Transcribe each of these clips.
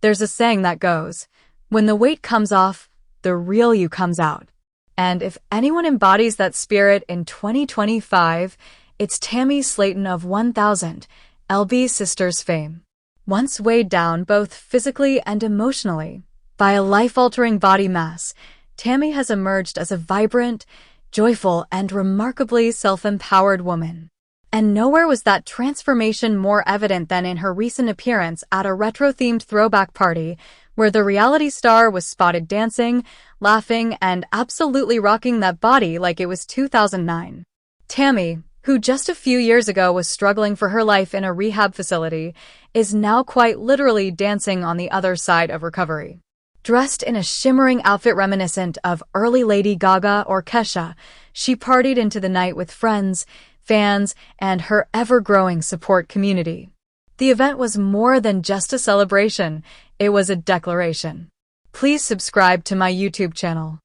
There's a saying that goes, when the weight comes off, the real you comes out. And if anyone embodies that spirit in 2025, it's Tammy Slaton of 1000, LB SISTRR's fame. Once weighed down both physically and emotionally by a life-altering body mass, Tammy has emerged as a vibrant, joyful, and remarkably self-empowered woman. And nowhere was that transformation more evident than in her recent appearance at a retro-themed throwback party, where the reality star was spotted dancing, laughing, and absolutely rocking that body like it was 2009. Tammy, who just a few years ago was struggling for her life in a rehab facility, is now quite literally dancing on the other side of recovery. Dressed in a shimmering outfit reminiscent of early Lady Gaga or Kesha, she partied into the night with friends, fans, and her ever-growing support community. The event was more than just a celebration, it was a declaration. Please subscribe to my YouTube channel.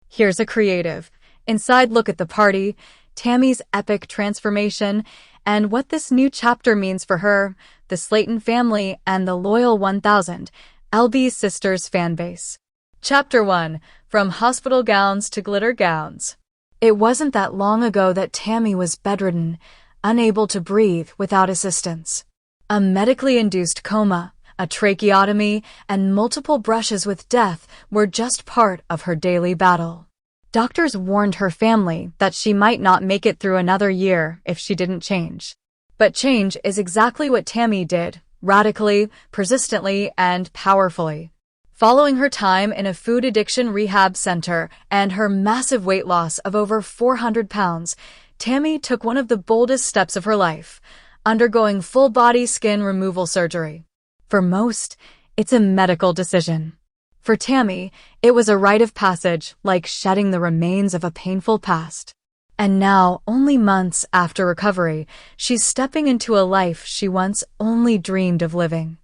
Here's a creative, inside look at the party, Tammy's epic transformation, and what this new chapter means for her, the Slaton family, and the loyal 1000, LB SISTRR's fanbase. Chapter 1, From Hospital Gowns to Glitter Gowns. It wasn't that long ago that Tammy was bedridden, unable to breathe without assistance. A medically induced coma, a tracheotomy, and multiple brushes with death were just part of her daily battle. Doctors warned her family that she might not make it through another year if she didn't change. But change is exactly what Tammy did, radically, persistently, and powerfully. Following her time in a food addiction rehab center and her massive weight loss of over 400 pounds, Tammy took one of the boldest steps of her life, undergoing full-body skin removal surgery. For most, it's a medical decision. For Tammy, it was a rite of passage, like shedding the remains of a painful past. And now, only months after recovery, she's stepping into a life she once only dreamed of living.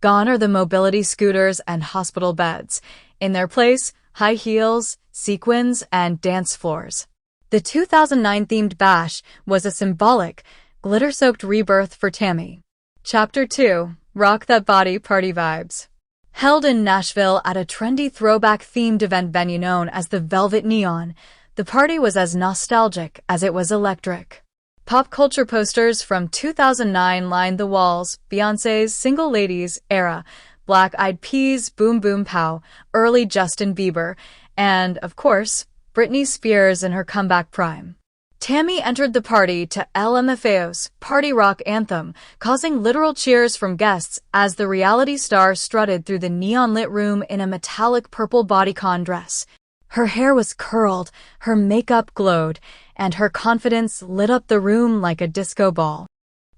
Gone are the mobility scooters and hospital beds. In their place, high heels, sequins, and dance floors. The 2009-themed bash was a symbolic, glitter-soaked rebirth for Tammy. Chapter 2, Rock That Body Party Vibes. Held in Nashville at a trendy throwback-themed event venue known as the Velvet Neon, the party was as nostalgic as it was electric. Pop culture posters from 2009 lined the walls, Beyoncé's Single Ladies era, Black Eyed Peas' Boom Boom Pow, early Justin Bieber, and, of course, Britney Spears in her comeback prime. Tammy entered the party to LMFAO's party rock anthem, causing literal cheers from guests as the reality star strutted through the neon-lit room in a metallic purple bodycon dress. Her hair was curled, her makeup glowed, and her confidence lit up the room like a disco ball.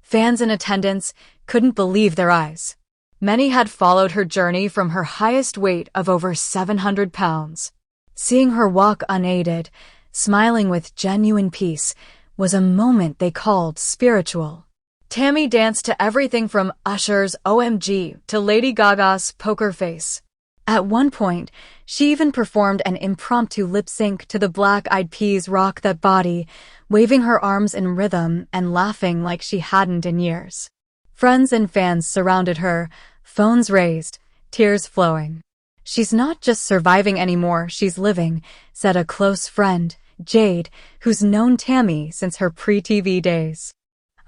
Fans in attendance couldn't believe their eyes. Many had followed her journey from her highest weight of over 700 pounds. Seeing her walk unaided, smiling with genuine peace, was a moment they called spiritual. Tammy danced to everything from Usher's OMG to Lady Gaga's Poker Face. At one point, she even performed an impromptu lip-sync to the Black Eyed Peas' Rock That Body, waving her arms in rhythm and laughing like she hadn't in years. Friends and fans surrounded her, phones raised, tears flowing. "She's not just surviving anymore, she's living," said a close friend, Jade, who's known Tammy since her pre-TV days.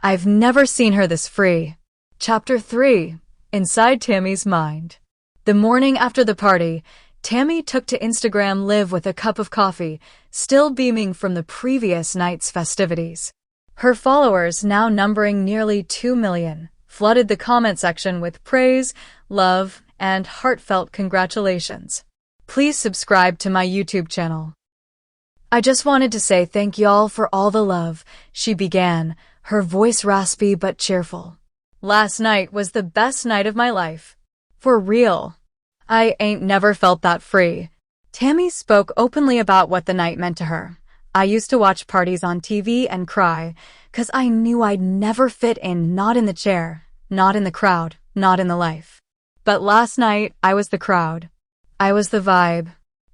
"I've never seen her this free." Chapter 3, Inside Tammy's Mind. The morning after the party, Tammy took to Instagram Live with a cup of coffee, still beaming from the previous night's festivities. Her followers, now numbering nearly 2 million, flooded the comment section with praise, love, and heartfelt congratulations. Please subscribe to my YouTube channel. "I just wanted to say thank y'all for all the love," she began, her voice raspy but cheerful. "Last night was the best night of my life. For real. I ain't never felt that free." Tammy spoke openly about what the night meant to her. "I used to watch parties on TV and cry, 'cause I knew I'd never fit in, not in the chair, not in the crowd, not in the life. But last night, I was the crowd. I was the vibe.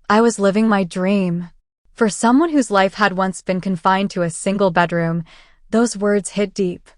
I was living my dream." For someone whose life had once been confined to a single bedroom, those words hit deep.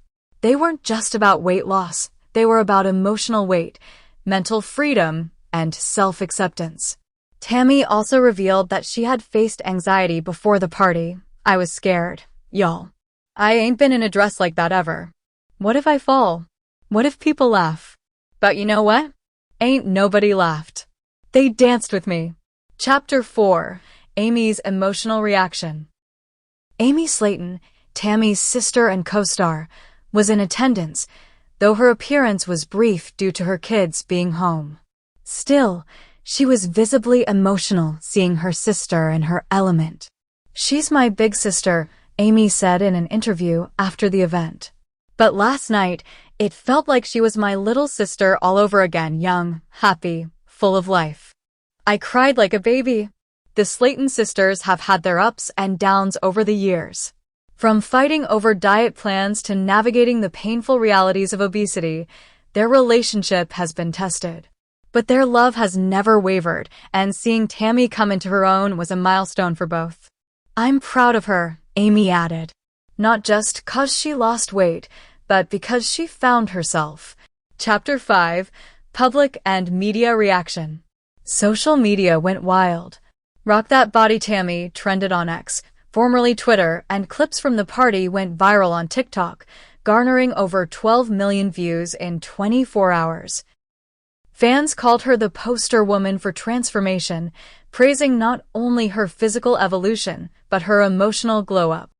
They weren't just about weight loss, they were about emotional weight, mental freedom, and self-acceptance. Tammy also revealed that she had faced anxiety before the party. I was scared, y'all. I ain't been in a dress like that ever. What if I fall? What if people laugh? But you know what? Ain't nobody laughed. They danced with me. Chapter 4. Amy's Emotional Reaction. Amy Slaton, Tammy's sister and co-star, was in attendance, though her appearance was brief due to her kids being home. Still, she was visibly emotional seeing her sister in her element. "She's my big sister," Amy said in an interview after the event. "But last night, it felt like she was my little sister all over again, young, happy, full of life. I cried like a baby." The Slaton sisters have had their ups and downs over the years. From fighting over diet plans to navigating the painful realities of obesity, their relationship has been tested. But their love has never wavered, and seeing Tammy come into her own was a milestone for both. "I'm proud of her," Amy added. "Not just 'cause she lost weight, but because she found herself." Chapter 5. Public and Media Reaction. Social media went wild. "Rock That Body Tammy" trended on X, formerly Twitter, and clips from the party went viral on TikTok, garnering over 12 million views in 24 hours. Fans called her the poster woman for transformation, praising not only her physical evolution, but her emotional glow-up.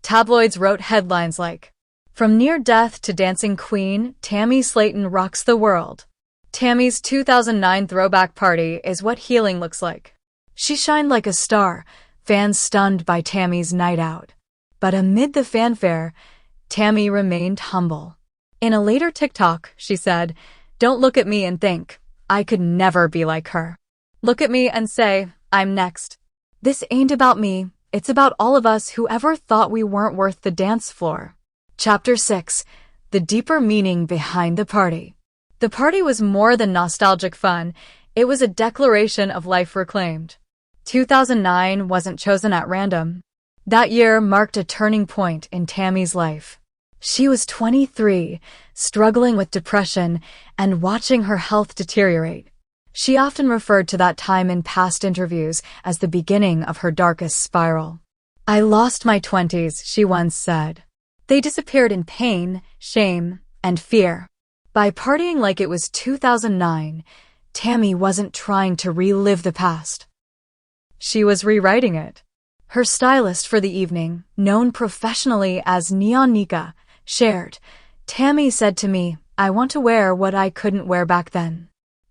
Tabloids wrote headlines like, "From near death to dancing queen, Tammy Slaton rocks the world." Tammy's 2009 throwback party is what healing looks like. She shined like a star, fans stunned by Tammy's night out. But amid the fanfare, Tammy remained humble. In a later TikTok, she said, "Don't look at me and think, I could never be like her. Look at me and say, I'm next. This ain't about me, it's about all of us who ever thought we weren't worth the dance floor." Chapter 6. The Deeper Meaning Behind the Party. The party was more than nostalgic fun, it was a declaration of life reclaimed. 2009 wasn't chosen at random. That year marked a turning point in Tammy's life. She was 23, struggling with depression and watching her health deteriorate. She often referred to that time in past interviews as the beginning of her darkest spiral. "I lost my 20s, she once said. They disappeared in pain, shame, and fear. By partying like it was 2009, Tammy wasn't trying to relive the past. She was rewriting it." Her stylist for the evening, known professionally as Neon Nika, shared, "Tammy said to me, I want to wear what I couldn't wear back then.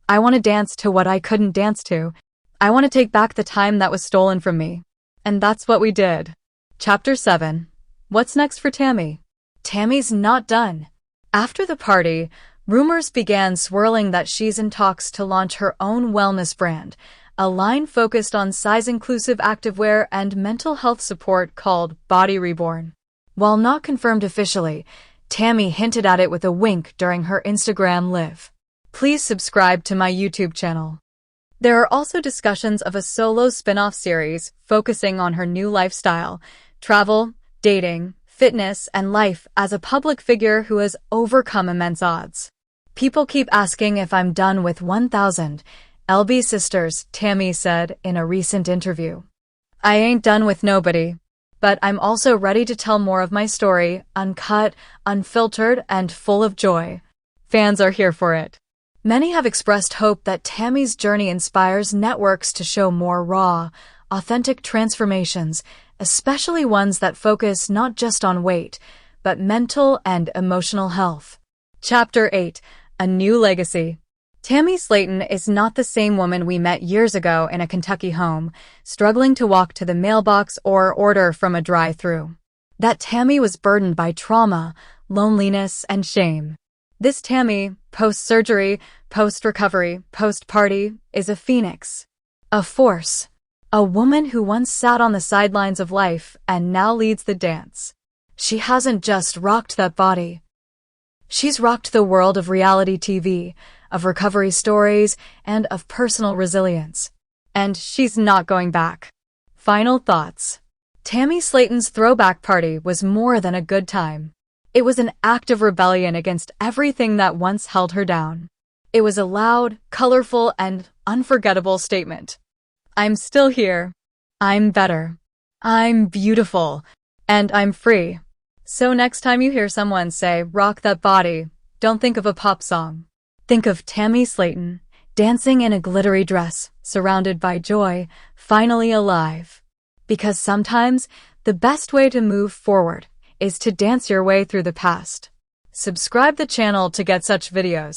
I want to dance to what I couldn't dance to. I want to take back the time that was stolen from me." And that's what we did. Chapter 7. What's next for Tammy? Tammy's not done. After the party, rumors began swirling that she's in talks to launch her own wellness brand, a line focused on size-inclusive activewear and mental health support called Body Reborn. While not confirmed officially, Tammy hinted at it with a wink during her Instagram live. Please subscribe to my YouTube channel. There are also discussions of a solo spin-off series focusing on her new lifestyle, travel, dating, fitness, and life as a public figure who has overcome immense odds. "People keep asking if I'm done with 1000 LB SISTRs," Tammy said in a recent interview. "I ain't done with nobody. But I'm also ready to tell more of my story, uncut, unfiltered, and full of joy. Fans are here for it." Many have expressed hope that Tammy's journey inspires networks to show more raw, authentic transformations, especially ones that focus not just on weight, but mental and emotional health. Chapter 8. A New Legacy. Tammy Slaton is not the same woman we met years ago in a Kentucky home, struggling to walk to the mailbox or order from a drive-thru. That Tammy was burdened by trauma, loneliness, and shame. This Tammy, post-surgery, post-recovery, post-party, is a phoenix. A force. A woman who once sat on the sidelines of life and now leads the dance. She hasn't just rocked that body. She's rocked the world of reality TV, of recovery stories, and of personal resilience. And she's not going back. Final thoughts. Tammy Slaton's throwback party was more than a good time. It was an act of rebellion against everything that once held her down. It was a loud, colorful, and unforgettable statement. I'm still here. I'm better. I'm beautiful. And I'm free. So next time you hear someone say, "Rock that body," don't think of a pop song. Think of Tammy Slaton, dancing in a glittery dress, surrounded by joy, finally alive. Because sometimes, the best way to move forward is to dance your way through the past. Subscribe the channel to get such videos.